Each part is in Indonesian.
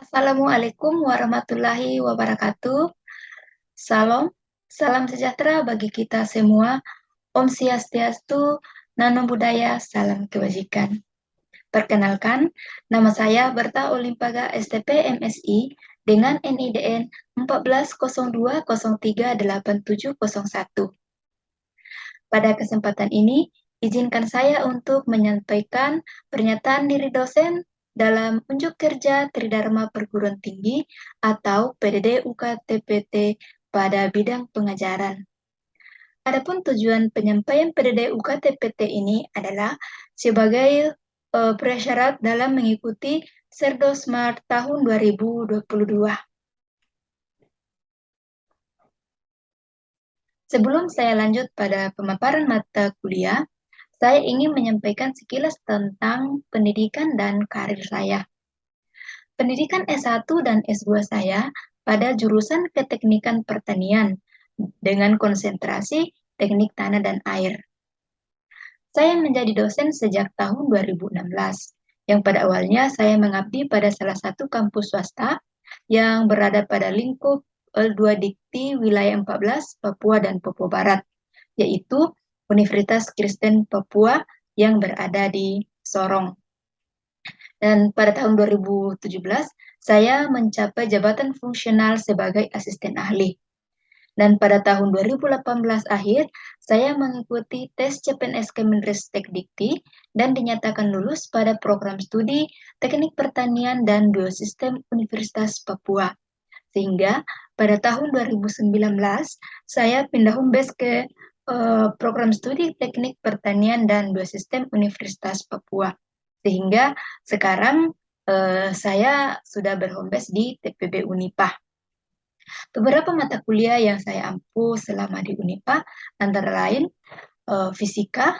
Assalamualaikum warahmatullahi wabarakatuh. Salam, salam sejahtera bagi kita semua. Om Swastiastu, Namo Buddhaya, salam kebajikan. Perkenalkan, nama saya Berta Olimpaga STP MSI dengan NIDN 1402038701. Pada kesempatan ini, izinkan saya untuk menyampaikan pernyataan diri dosen dalam unjuk kerja Tridharma Perguruan Tinggi atau PDD UKT-PT pada bidang pengajaran. Adapun tujuan penyampaian PDD UKT-PT ini adalah sebagai prasyarat dalam mengikuti Serdo Smart tahun 2022. Sebelum saya lanjut pada pemaparan mata kuliah, saya ingin menyampaikan sekilas tentang pendidikan dan karir saya. Pendidikan S1 dan S2 saya pada jurusan Keteknikan Pertanian dengan konsentrasi Teknik Tanah dan Air. Saya menjadi dosen sejak tahun 2016, yang pada awalnya saya mengabdi pada salah satu kampus swasta yang berada pada lingkup L2 Dikti Wilayah 14, Papua dan Papua Barat, yaitu Universitas Kristen Papua yang berada di Sorong. Dan pada tahun 2017, saya mencapai jabatan fungsional sebagai asisten ahli. Dan pada tahun 2018 akhir, saya mengikuti tes CPNS Kemenristek Dikti dan dinyatakan lulus pada program studi Teknik Pertanian dan Biosistem Universitas Papua. Sehingga pada tahun 2019, saya pindah home base ke program studi Teknik Pertanian dan Biosistem Universitas Papua. Sehingga sekarang saya sudah berhome base di TPB Unipah. Beberapa mata kuliah yang saya ampu selama di Unipah antara lain fisika,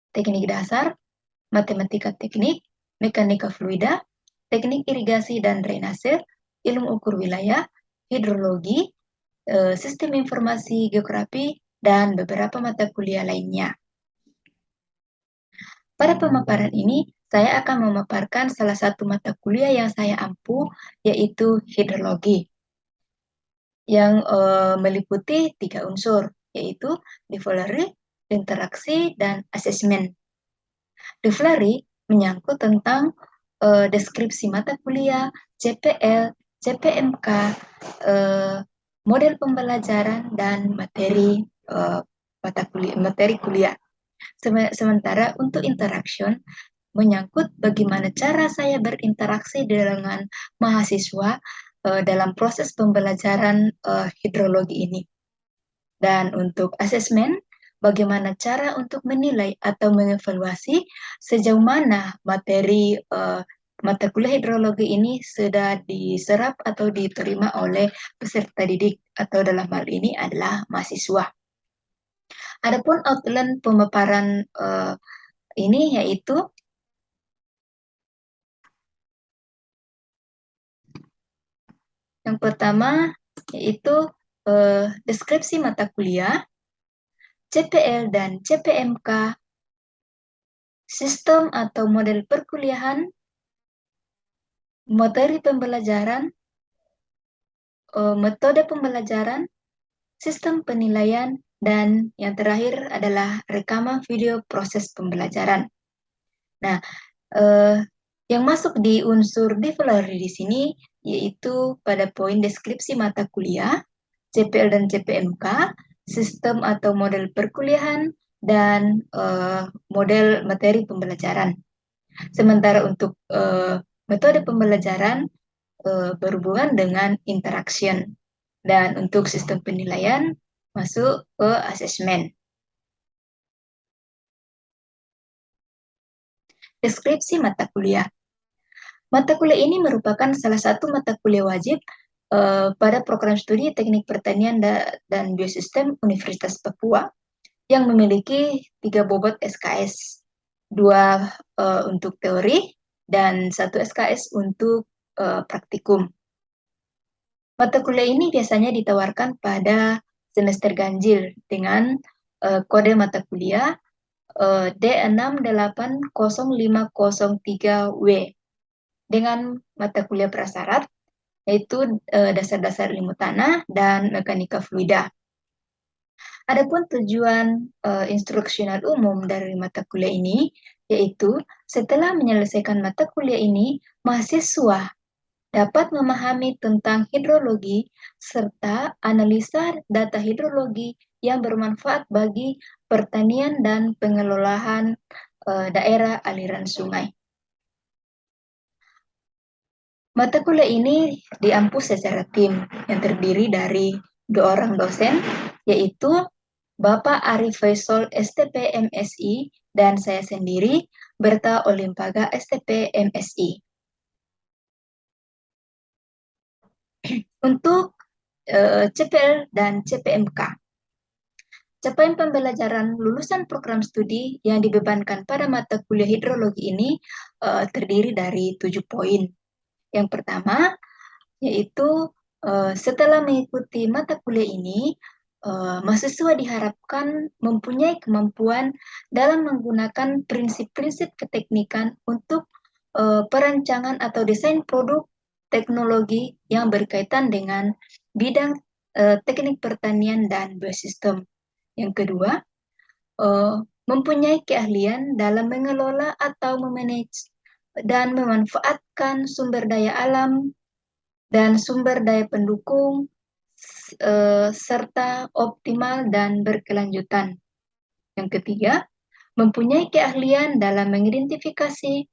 teknik dasar, matematika teknik, mekanika fluida, teknik irigasi dan drainase, ilmu ukur wilayah, hidrologi, sistem informasi geografi, dan beberapa mata kuliah lainnya. Pada pemaparan ini, saya akan memaparkan salah satu mata kuliah yang saya ampu, yaitu hidrologi, yang meliputi 3 unsur, yaitu Development, interaksi, dan asesmen. Development menyangkut tentang deskripsi mata kuliah, CPL, CPMK, model pembelajaran, dan materi kuliah. Sementara untuk interaction menyangkut bagaimana cara saya berinteraksi dengan mahasiswa dalam proses pembelajaran hidrologi ini. Dan untuk asesmen, bagaimana cara untuk menilai atau mengevaluasi sejauh mana materi mata kuliah hidrologi ini sudah diserap atau diterima oleh peserta didik atau dalam hal ini adalah mahasiswa. Adapun outline pemaparan ini yaitu yang pertama yaitu deskripsi mata kuliah, CPL dan CPMK, sistem atau model perkuliahan, materi pembelajaran, metode pembelajaran, sistem penilaian, dan yang terakhir adalah rekaman video proses pembelajaran. Nah, yang masuk di unsur development di sini yaitu pada poin deskripsi mata kuliah, CPL dan CPMK, sistem atau model perkuliahan, dan model materi pembelajaran. Sementara untuk metode pembelajaran berhubungan dengan interaction. Dan untuk sistem penilaian masuk ke asesmen. Deskripsi mata kuliah. Mata kuliah ini merupakan salah satu mata kuliah wajib pada program studi Teknik Pertanian dan Biosistem Universitas Papua yang memiliki 3 bobot SKS, 2 untuk teori dan 1 SKS untuk praktikum. Mata kuliah ini biasanya ditawarkan pada semester ganjil dengan kode mata kuliah D680503W dengan mata kuliah prasyarat yaitu dasar-dasar ilmu tanah dan mekanika fluida. Adapun tujuan instruksional umum dari mata kuliah ini, yaitu setelah menyelesaikan mata kuliah ini, mahasiswa dapat memahami tentang hidrologi serta analisa data hidrologi yang bermanfaat bagi pertanian dan pengelolaan daerah aliran sungai. Mata kuliah ini diampu secara tim yang terdiri dari 2 orang dosen, yaitu Bapak Arif Faisal STP MSI dan saya sendiri Berta Olimpaga STP MSI. Untuk CPL dan CPMK. Capaian pembelajaran lulusan program studi yang dibebankan pada mata kuliah hidrologi ini terdiri dari 7 poin. Yang pertama, yaitu setelah mengikuti mata kuliah ini, mahasiswa diharapkan mempunyai kemampuan dalam menggunakan prinsip-prinsip keteknikan untuk perancangan atau desain produk teknologi yang berkaitan dengan bidang teknik pertanian dan biosistem. Yang kedua, mempunyai keahlian dalam mengelola atau memanage dan memanfaatkan sumber daya alam dan sumber daya pendukung serta optimal dan berkelanjutan. Yang ketiga, mempunyai keahlian dalam mengidentifikasi,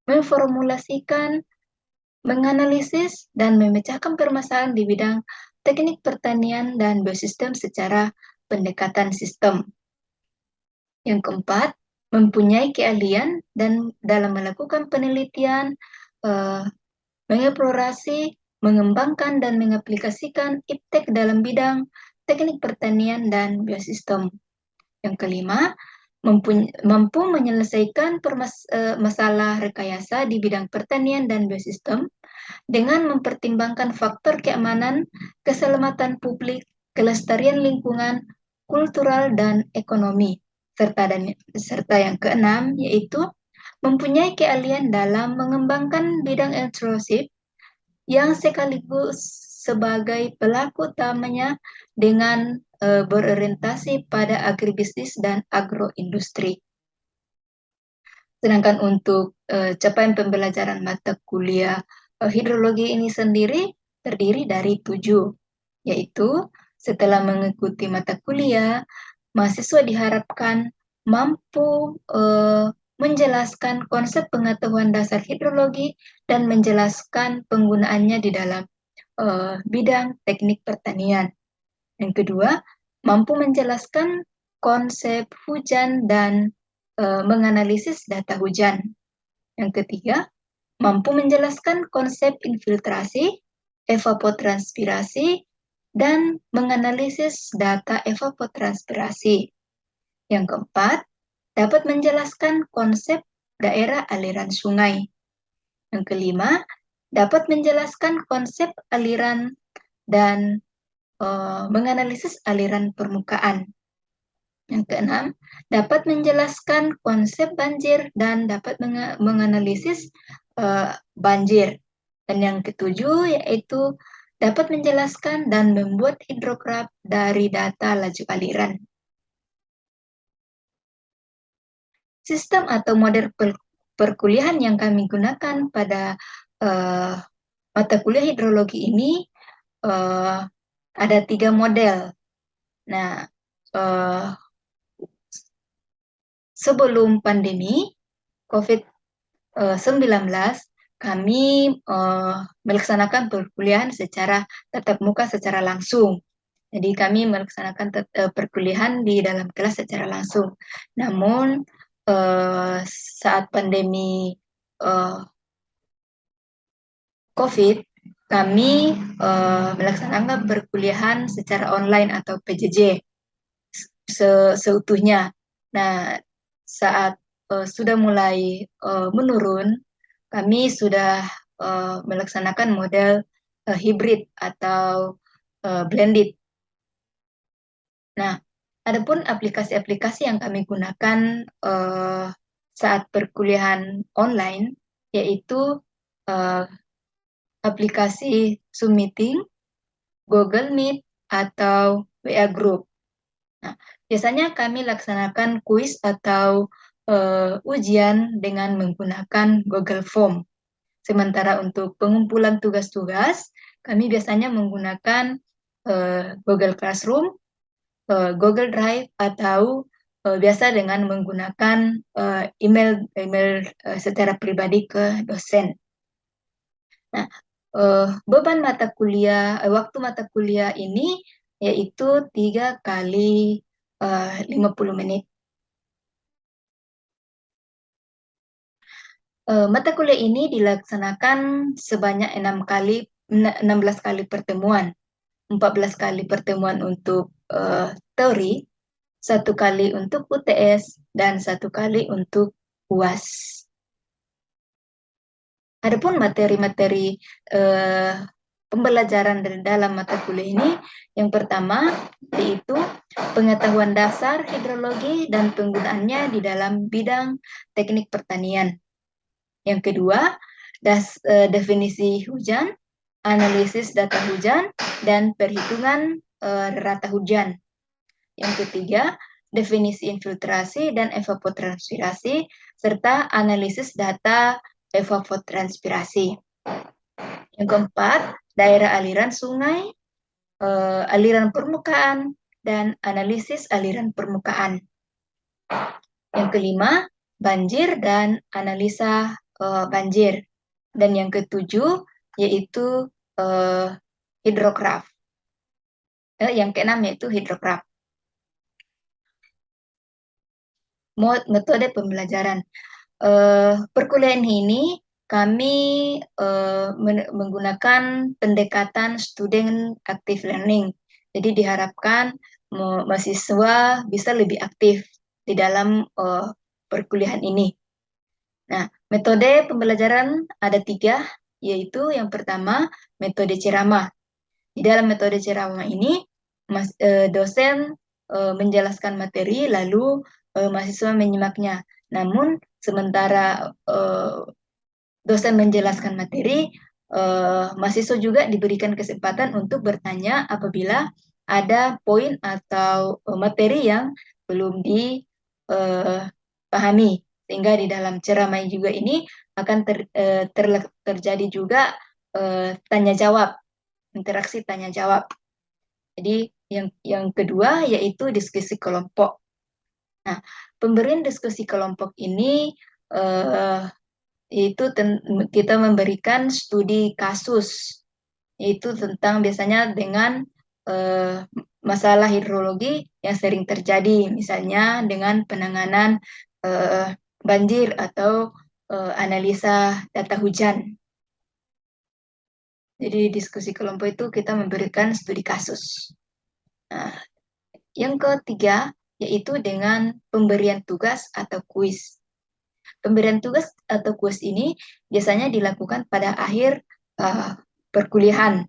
memformulasikan, menganalisis, dan memecahkan permasalahan di bidang teknik pertanian dan biosistem secara pendekatan sistem. Yang keempat, mempunyai keahlian dan dalam melakukan penelitian, mengeksplorasi, mengembangkan dan mengaplikasikan iptek dalam bidang teknik pertanian dan biosistem. Yang kelima, mampu menyelesaikan masalah rekayasa di bidang pertanian dan biosistem dengan mempertimbangkan faktor keamanan, keselamatan publik, kelestarian lingkungan, kultural, dan ekonomi. Serta yang keenam, yaitu mempunyai keahlian dalam mengembangkan bidang inklusif yang sekaligus sebagai pelaku utamanya dengan berorientasi pada agribisnis dan agroindustri. Sedangkan untuk capaian pembelajaran mata kuliah hidrologi ini sendiri terdiri dari 7, yaitu setelah mengikuti mata kuliah, mahasiswa diharapkan mampu menjelaskan konsep pengetahuan dasar hidrologi dan menjelaskan penggunaannya di dalam bidang teknik pertanian. Yang kedua, mampu menjelaskan konsep hujan dan menganalisis data hujan. Yang ketiga, mampu menjelaskan konsep infiltrasi, evapotranspirasi, dan menganalisis data evapotranspirasi. Yang keempat, dapat menjelaskan konsep daerah aliran sungai. Yang kelima, dapat menjelaskan konsep aliran dan menganalisis aliran permukaan. Yang keenam, dapat menjelaskan konsep banjir dan dapat menganalisis banjir. Dan yang ketujuh yaitu dapat menjelaskan dan membuat hidrograf dari data laju aliran. Sistem atau model perkuliahan yang kami gunakan pada mata kuliah hidrologi ini ada 3 model. Nah, sebelum pandemi COVID-19, kami melaksanakan perkuliahan secara tatap muka secara langsung. Jadi kami melaksanakan perkuliahan di dalam kelas secara langsung. Namun saat pandemi COVID, kami melaksanakan perkuliahan secara online atau PJJ seutuhnya. Nah, saat sudah mulai menurun, kami sudah melaksanakan model hybrid atau blended. Nah, adapun aplikasi-aplikasi yang kami gunakan saat perkuliahan online, yaitu aplikasi Zoom Meeting, Google Meet, atau WA Group. Nah, biasanya kami laksanakan kuis atau ujian dengan menggunakan Google Form. Sementara untuk pengumpulan tugas-tugas, kami biasanya menggunakan Google Classroom, Google Drive, atau biasa dengan menggunakan email secara pribadi ke dosen. Nah, beban mata kuliah, waktu mata kuliah ini yaitu 3 kali 50 menit. Mata kuliah ini dilaksanakan sebanyak 16 kali pertemuan. 14 kali pertemuan untuk teori, 1 kali untuk UTS, dan 1 kali untuk UAS. Adapun materi-materi pembelajaran dari dalam mata kuliah ini, yang pertama yaitu pengetahuan dasar hidrologi dan penggunaannya di dalam bidang teknik pertanian. Yang kedua, definisi hujan, analisis data hujan, dan perhitungan rata hujan. Yang ketiga, definisi infiltrasi dan evapotranspirasi, serta analisis data evapotranspirasi. Yang keempat, daerah aliran sungai, aliran permukaan, dan analisis aliran permukaan. Yang kelima, banjir dan analisa banjir. Dan yang ketujuh, yaitu hidrograf. Yang keenam yaitu hidrograf. Metode pembelajaran. Perkuliahan ini kami menggunakan pendekatan student active learning. Jadi diharapkan mahasiswa bisa lebih aktif di dalam perkuliahan ini. Nah, metode pembelajaran ada 3, yaitu yang pertama metode ceramah. Di dalam metode ceramah ini, dosen menjelaskan materi, lalu mahasiswa menyimaknya. Namun, sementara dosen menjelaskan materi, mahasiswa juga diberikan kesempatan untuk bertanya apabila ada poin atau materi yang belum dipahami. Sehingga di dalam ceramah juga ini akan terjadi juga tanya jawab, interaksi tanya jawab. Jadi yang kedua yaitu diskusi kelompok. Nah, pemberian diskusi kelompok ini yaitu kita memberikan studi kasus, yaitu tentang biasanya dengan masalah hidrologi yang sering terjadi, misalnya dengan penanganan banjir atau analisa data hujan. Jadi diskusi kelompok itu kita memberikan studi kasus. Nah, yang ketiga yaitu dengan pemberian tugas atau kuis. Pemberian tugas atau kuis ini biasanya dilakukan pada akhir perkuliahan.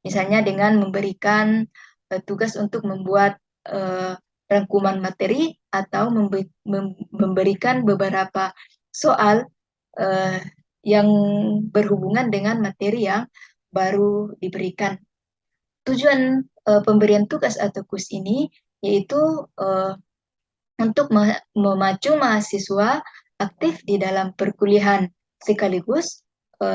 Misalnya dengan memberikan tugas untuk membuat rangkuman materi atau memberikan beberapa soal yang berhubungan dengan materi yang baru diberikan. Tujuan pemberian tugas atau kuis ini yaitu untuk memacu mahasiswa aktif di dalam perkuliahan, sekaligus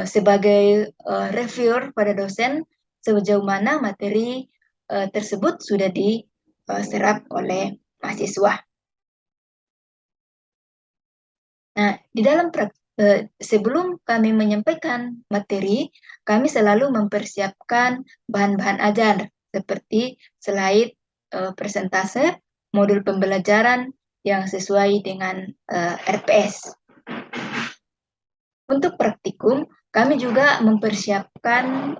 sebagai reviewer pada dosen sejauh mana materi tersebut sudah diserap oleh mahasiswa. Nah, di dalam sebelum kami menyampaikan materi, kami selalu mempersiapkan bahan-bahan ajar seperti slide presentase, modul pembelajaran yang sesuai dengan RPS. Untuk praktikum, kami juga mempersiapkan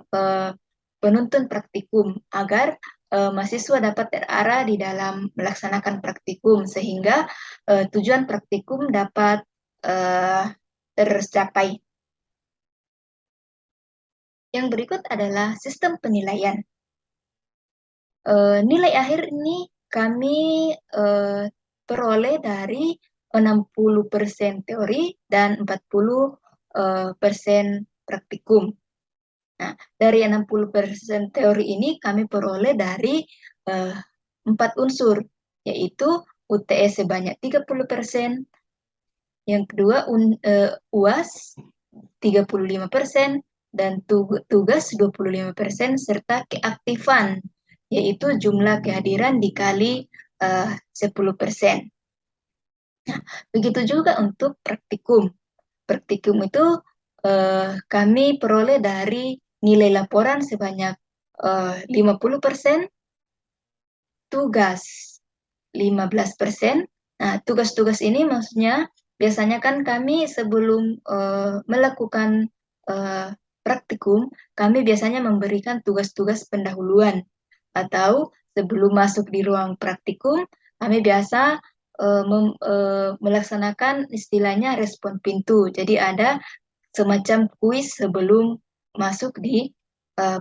penuntun praktikum agar mahasiswa dapat terarah di dalam melaksanakan praktikum sehingga tujuan praktikum dapat tercapai. Yang berikut adalah sistem penilaian. Nilai akhir ini kami peroleh dari 60% teori dan 40% praktikum. Nah, dari 60% teori ini kami peroleh dari 4 unsur, yaitu UTS sebanyak 30%, yang kedua UAS 35%, dan tugas 25%, serta keaktifan, yaitu jumlah kehadiran dikali 10%. Nah, begitu juga untuk praktikum. Praktikum itu kami peroleh dari nilai laporan sebanyak 50%, tugas 15%. Nah, tugas-tugas ini maksudnya biasanya kan kami sebelum melakukan praktikum, kami biasanya memberikan tugas-tugas pendahuluan, atau sebelum masuk di ruang praktikum, kami biasa melaksanakan istilahnya respon pintu. Jadi ada semacam kuis sebelum masuk di uh,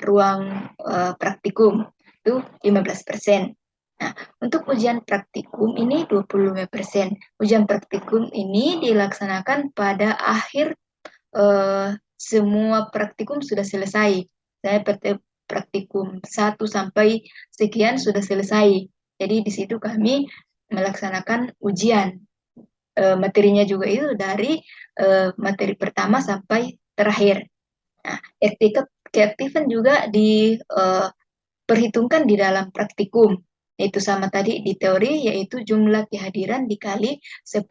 ruang praktikum, itu 15%. Nah, untuk ujian praktikum ini 25%. Ujian praktikum ini dilaksanakan pada akhir semua praktikum sudah selesai. Saya praktikum 1 sampai sekian sudah selesai. Jadi di situ kami melaksanakan ujian. Materinya juga itu dari materi pertama sampai terakhir. Nah, keaktifan juga diperhitungkan di dalam praktikum. Itu sama tadi di teori, yaitu jumlah kehadiran dikali 10%.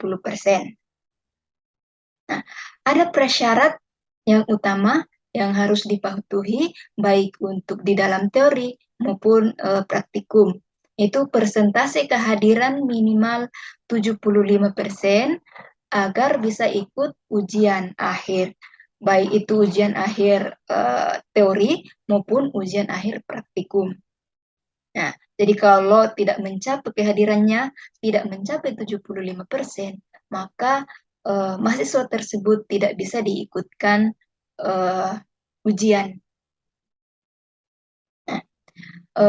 Nah, ada prasyarat yang utama yang harus dipatuhi baik untuk di dalam teori maupun praktikum. Itu persentase kehadiran minimal 75% agar bisa ikut ujian akhir. Baik itu ujian akhir teori maupun ujian akhir praktikum. Nah, jadi kalau tidak mencapai kehadirannya, tidak mencapai 75%, maka mahasiswa tersebut tidak bisa diikutkan ujian. Nah,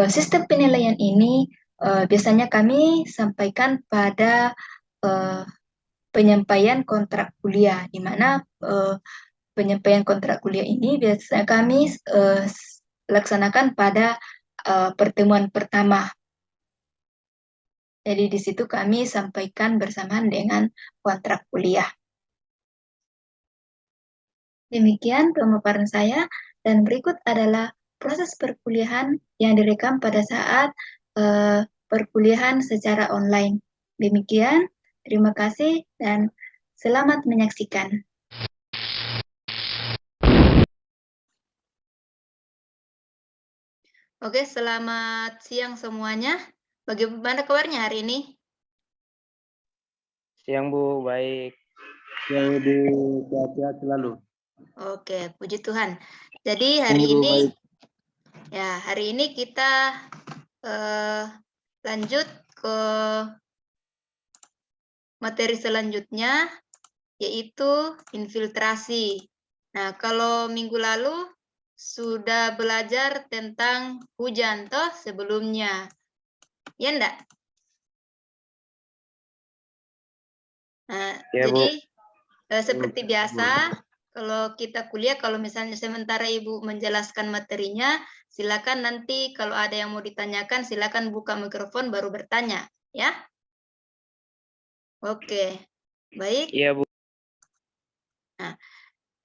sistem penilaian ini biasanya kami sampaikan pada penyampaian kontrak kuliah, di mana penyampaian kontrak kuliah ini biasanya kami laksanakan pada pertemuan pertama. Jadi di situ kami sampaikan bersamaan dengan kontrak kuliah. Demikian pemaparan saya, dan berikut adalah proses perkuliahan yang direkam pada saat perkuliahan secara online. Demikian, terima kasih dan selamat menyaksikan. Oke, selamat siang semuanya. Bagaimana kabarnya hari ini? Siang Bu, baik. Siang Ibu, sehat-sehat selalu. Oke, puji Tuhan. Jadi hari ini, ya hari ini kita lanjut ke materi selanjutnya, yaitu infiltrasi. Nah, kalau minggu lalu sudah belajar tentang hujan toh sebelumnya, ya enggak? Nah, Ya, jadi seperti biasa, kalau kita kuliah, kalau misalnya sementara Ibu menjelaskan materinya, silakan nanti kalau ada yang mau ditanyakan, silakan buka mikrofon baru bertanya, ya. Oke, baik. Iya Bu. Nah,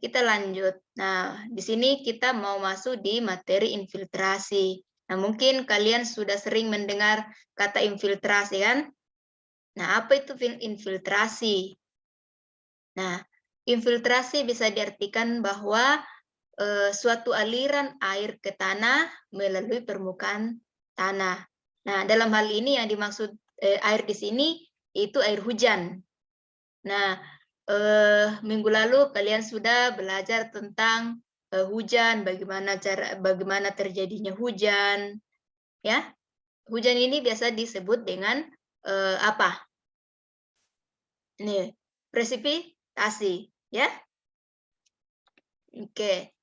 kita lanjut. Nah, di sini kita mau masuk di materi infiltrasi. Nah, mungkin kalian sudah sering mendengar kata infiltrasi kan? Nah, apa itu infiltrasi? Nah, infiltrasi bisa diartikan bahwa suatu aliran air ke tanah melalui permukaan tanah. Nah, dalam hal ini yang dimaksud air di sini itu air hujan. Nah, minggu lalu kalian sudah belajar tentang hujan, bagaimana terjadinya hujan, ya. Hujan ini biasa disebut dengan apa? Nih, presipitasi, ya. Oke.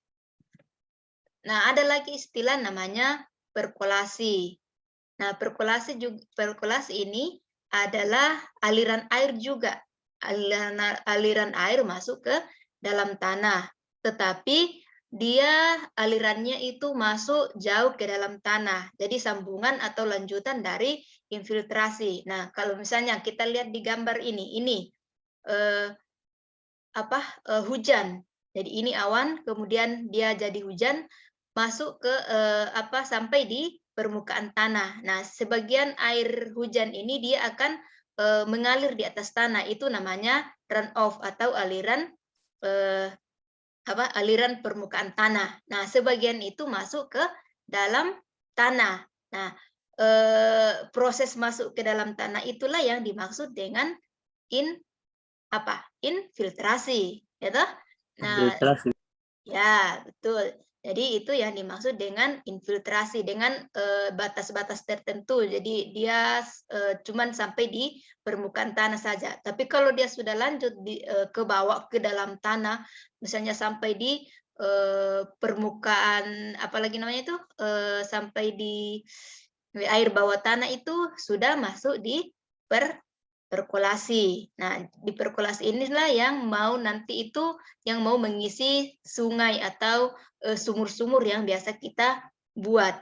Nah, ada lagi istilah namanya perkolasi. Nah, perkolasi ini adalah aliran air juga. Aliran air masuk ke dalam tanah. Tetapi dia alirannya itu masuk jauh ke dalam tanah. Jadi sambungan atau lanjutan dari infiltrasi. Nah, kalau misalnya kita lihat di gambar ini eh, hujan. Jadi ini awan, kemudian dia jadi hujan masuk ke sampai di permukaan tanah. Nah, sebagian air hujan ini dia akan mengalir di atas tanah. Itu namanya runoff atau aliran aliran permukaan tanah. Nah, sebagian itu masuk ke dalam tanah. Nah, proses masuk ke dalam tanah itulah yang dimaksud dengan infiltrasi, ya toh? Nah, Infiltrasi. ya, betul. Jadi itu yang dimaksud dengan infiltrasi dengan batas-batas tertentu. Jadi dia cuman sampai di permukaan tanah saja. Tapi kalau dia sudah lanjut ke bawah ke dalam tanah, misalnya sampai di permukaan apalagi namanya itu sampai di air bawah tanah itu sudah masuk di perkolasi. Nah, di perkolasi inilah yang mau nanti itu yang mau mengisi sungai atau sumur-sumur yang biasa kita buat.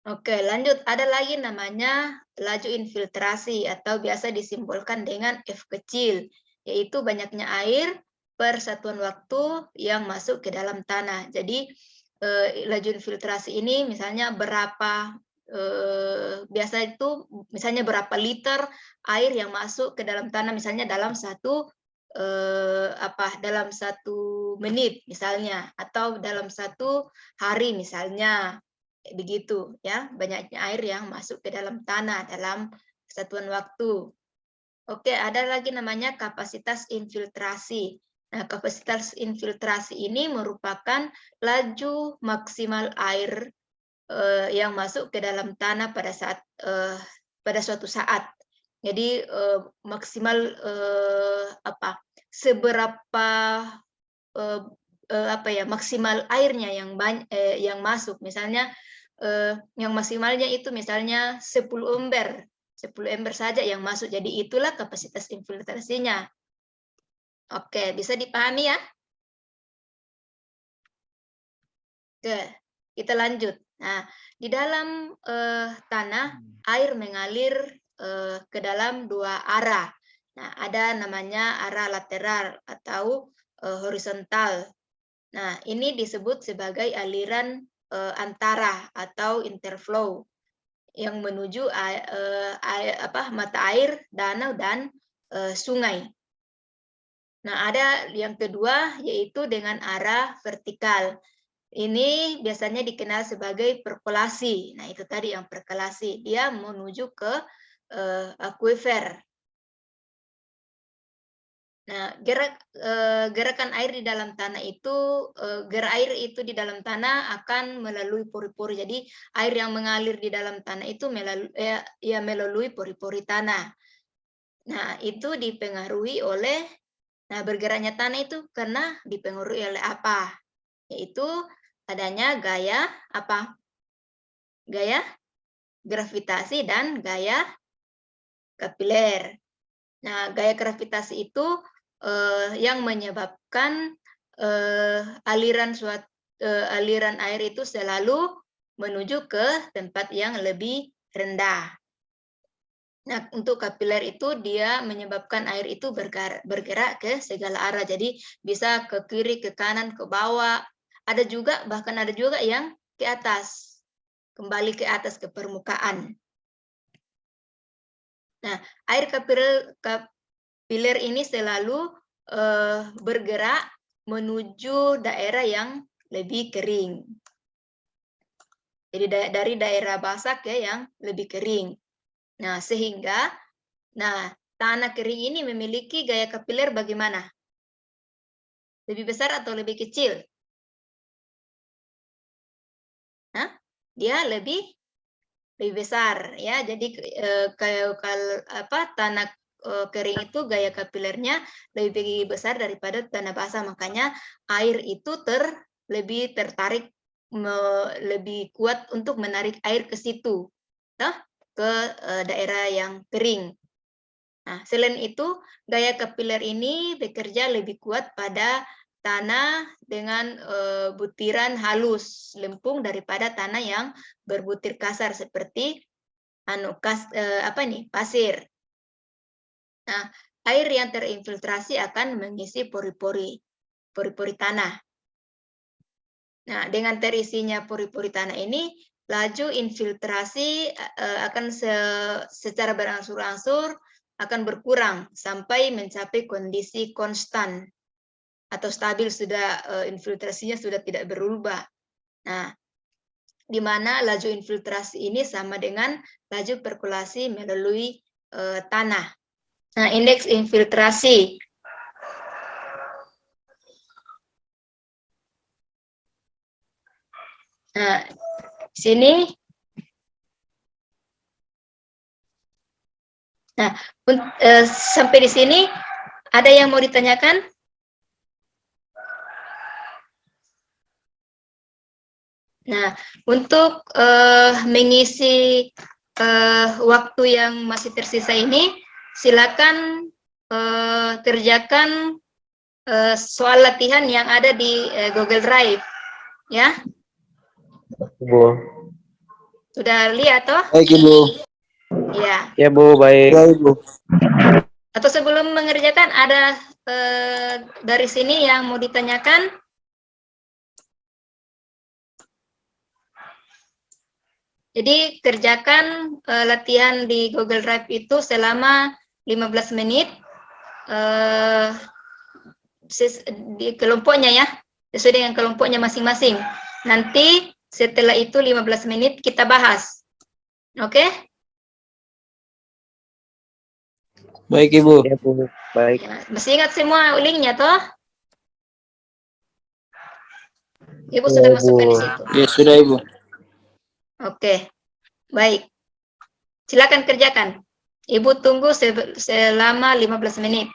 Oke, lanjut. Ada lagi namanya laju infiltrasi atau biasa disimbolkan dengan F kecil, yaitu banyaknya air per satuan waktu yang masuk ke dalam tanah. Jadi laju infiltrasi ini misalnya berapa biasa itu misalnya berapa liter air yang masuk ke dalam tanah misalnya dalam dalam 1 menit misalnya atau dalam 1 hari misalnya begitu ya, banyaknya air yang masuk ke dalam tanah dalam satuan waktu. Oke, ada lagi namanya kapasitas infiltrasi. Nah, kapasitas infiltrasi ini merupakan laju maksimal air yang masuk ke dalam tanah pada suatu saat. Jadi maksimal seberapa maksimal airnya yang masuk. Misalnya yang maksimalnya itu misalnya 10 ember. 10 ember saja yang masuk. Jadi itulah kapasitas infiltrasinya. Oke, bisa dipahami ya? Oke, kita lanjut. Nah, di dalam tanah, air mengalir ke dalam 2 arah. Nah, ada namanya arah lateral atau horizontal. Nah, ini disebut sebagai aliran antara atau interflow yang menuju mata air, danau, dan sungai. Nah, ada yang kedua yaitu dengan arah vertikal. Ini biasanya dikenal sebagai perkolasi. Nah, itu tadi yang perkolasi. Dia menuju ke akuifer. Nah, gerakan air di dalam tanah itu, gerak air itu di dalam tanah akan melalui pori-pori. Jadi, air yang mengalir di dalam tanah itu melalui pori-pori tanah. Nah, itu dipengaruhi oleh, bergeraknya tanah itu karena dipengaruhi oleh apa? Yaitu adanya gaya apa? Gaya gravitasi dan gaya kapiler. Nah, gaya gravitasi itu yang menyebabkan aliran air itu selalu menuju ke tempat yang lebih rendah. Nah, untuk kapiler itu dia menyebabkan air itu bergerak ke segala arah. Jadi bisa ke kiri, ke kanan, ke bawah. Bahkan ada juga yang ke atas. Kembali ke atas ke permukaan. Nah, air kapiler ini selalu bergerak menuju daerah yang lebih kering. Jadi dari daerah basah ke yang lebih kering. Nah, sehingga tanah kering ini memiliki gaya kapiler bagaimana? Lebih besar atau lebih kecil? Dia lebih besar ya. Jadi tanah kering itu gaya kapilernya lebih besar daripada tanah basah, makanya air itu lebih tertarik lebih kuat untuk menarik air ke situ, ke daerah yang kering. Nah, selain itu gaya kapiler ini bekerja lebih kuat pada tanah dengan butiran halus, lempung daripada tanah yang berbutir kasar seperti pasir. Nah, air yang terinfiltrasi akan mengisi pori-pori tanah. Nah, dengan terisinya pori-pori tanah ini, laju infiltrasi akan secara berangsur-angsur akan berkurang sampai mencapai kondisi konstan atau stabil, sudah infiltrasinya sudah tidak berubah. Nah, di mana laju infiltrasi ini sama dengan laju perkulasi melalui tanah. Nah, indeks infiltrasi. Nah, sini. Nah, sampai di sini ada yang mau ditanyakan? Nah, untuk mengisi waktu yang masih tersisa ini, silakan kerjakan soal latihan yang ada di Google Drive, ya. Bu. Sudah lihat toh? Baik, Ibu. Ya. Ya, Bu, baik. Ya, Ibu. Atau sebelum mengerjakan ada dari sini yang mau ditanyakan? Jadi kerjakan latihan di Google Drive itu selama 15 menit di kelompoknya ya, sesuai dengan kelompoknya masing-masing. Nanti setelah itu 15 menit kita bahas. Oke? Baik, Ibu. Ya, Bu. Baik. Ya, masih ingat semua linknya toh? Ibu sudah masukkan di situ. Ya, sudah, Ibu. Oke, baik. Silakan kerjakan. Ibu tunggu selama 15 menit.